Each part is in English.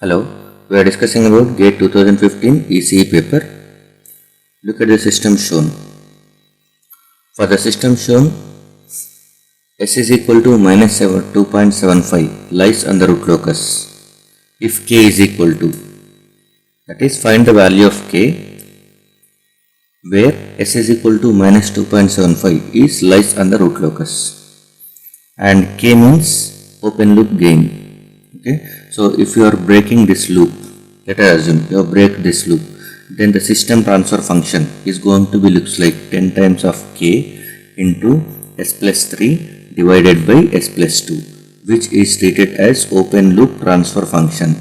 Hello, we are discussing about GATE 2015 ECE paper. Look at the system shown. For the system shown, S is equal to minus 2.75 lies on the root locus. If K is equal to, that is, find the value of K where S is equal to minus 2.75 is lies on the root locus, and K means open loop gain. Okay, so if you are breaking this loop, let us assume you break this loop, then the system transfer function is going to be looks like 10 times of K into S plus 3 divided by S plus 2, which is treated as open loop transfer function.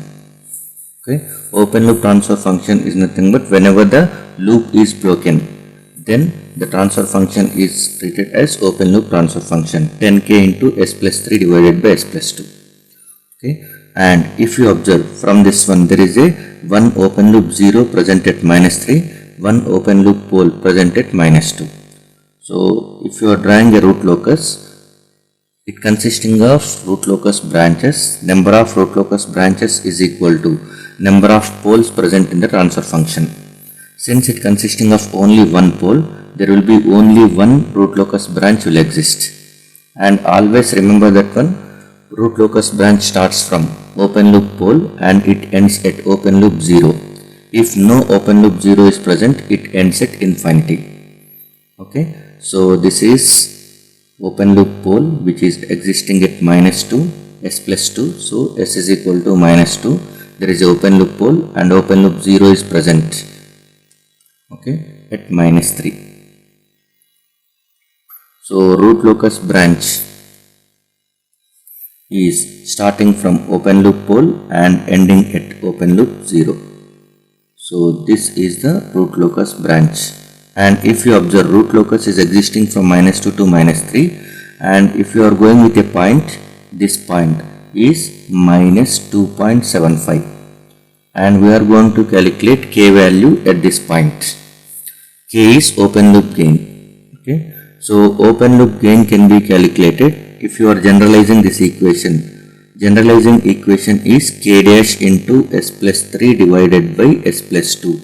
Okay, open loop transfer function is nothing but whenever the loop is broken, then the transfer function is treated as open loop transfer function 10K into S plus 3 divided by S plus 2. Okay, and if you observe from this one, there is a one open loop 0 present at minus 3, one open loop pole present at minus 2. So if you are drawing a root locus, it consisting of root locus branches, number of root locus branches is equal to number of poles present in the transfer function. Since it consisting of only one pole, there will be only one root locus branch will exist, and always remember that one root locus branch starts from open loop pole and it ends at open loop 0. If no open loop 0 is present, it ends at infinity. Okay, so this is open loop pole which is existing at minus 2, S plus 2. So S is equal to minus 2. There is a open loop pole and open loop 0 is present. Okay, at minus 3. So root locus branch is starting from open loop pole and ending at open loop 0. So this is the root locus branch, and if you observe, root locus is existing from minus 2 to minus 3, and if you are going with a point, this point is minus 2.75, and we are going to calculate K value at this point. K is open loop gain. Okay, so open loop gain can be calculated if you are generalizing this equation. Generalizing equation is K dash into S plus 3 divided by S plus 2.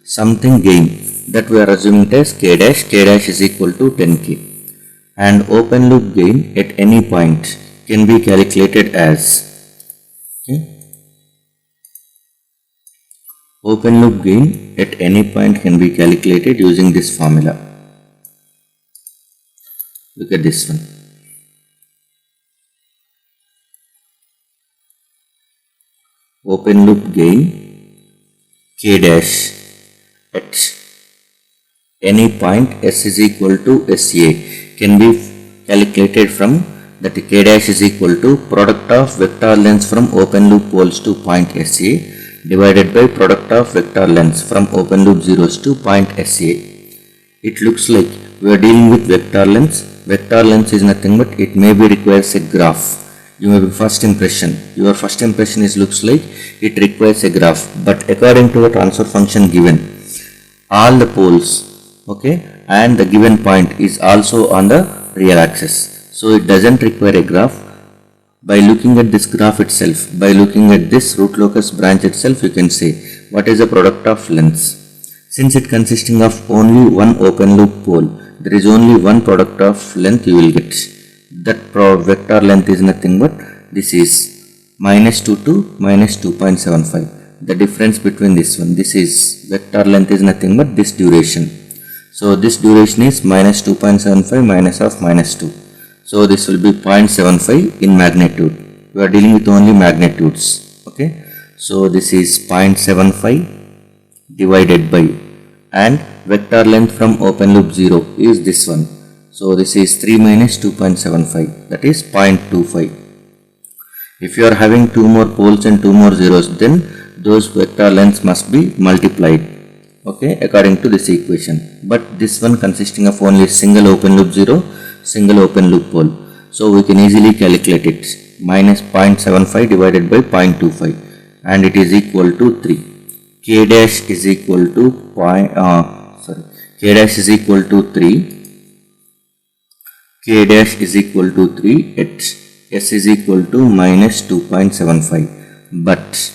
Something gain that we are assuming it as K dash is equal to 10K. And open loop gain at any point can be calculated as, okay, open loop gain at any point can be calculated using this formula. Look at this one. Open loop gain K dash at any point S is equal to SA can be calculated from that K dash is equal to product of vector lengths from open loop poles to point SA divided by product of vector lengths from open loop zeros to point SA. It looks like we are dealing with vector lengths. Vector lengths is nothing but it maybe requires a graph. You may be first impression. Your first impression is looks like it requires a graph, but according to the transfer function given, all the poles, okay, and the given point is also on the real axis. So it doesn't require a graph. By looking at this graph itself, by looking at this root locus branch itself, you can say what is the product of lengths. Since it consisting of only one open loop pole, there is only one product of length you will get. That vector length is nothing but this is minus 2 to minus 2.75. The difference between this one, this is vector length is nothing but this duration. So this duration is minus 2.75 minus of minus 2. So this will be 0.75 in magnitude. We are dealing with only magnitudes. Okay, so this is 0.75 divided by, and vector length from open loop 0 is this one. So this is 3 minus 2.75, that is 0.25. If you are having two more poles and two more zeros, then those vector lengths must be multiplied, okay, according to this equation. But this one consisting of only single open loop 0, single open loop pole. So we can easily calculate it. Minus 0.75 divided by 0.25, and it is equal to 3. K dash is equal to K dash is equal to 3. K dash is equal to 3 at S is equal to minus 2.75. But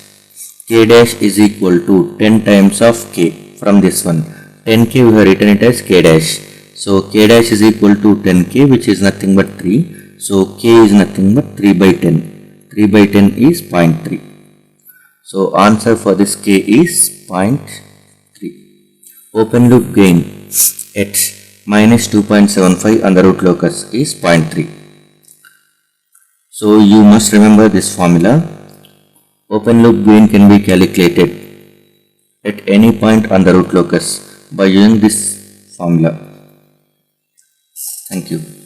k dash is equal to 10 times of k. From this one 10k we have written it as k dash. So k dash is equal to 10k, which is nothing but 3. So k is nothing but 3 by 10. 3 by 10 is 0.3. So answer for this k is 0.3. Open loop gain at minus 2.75 on the root locus is 0.3. So you must remember this formula. Open loop gain can be calculated at any point on the root locus by using this formula. Thank you.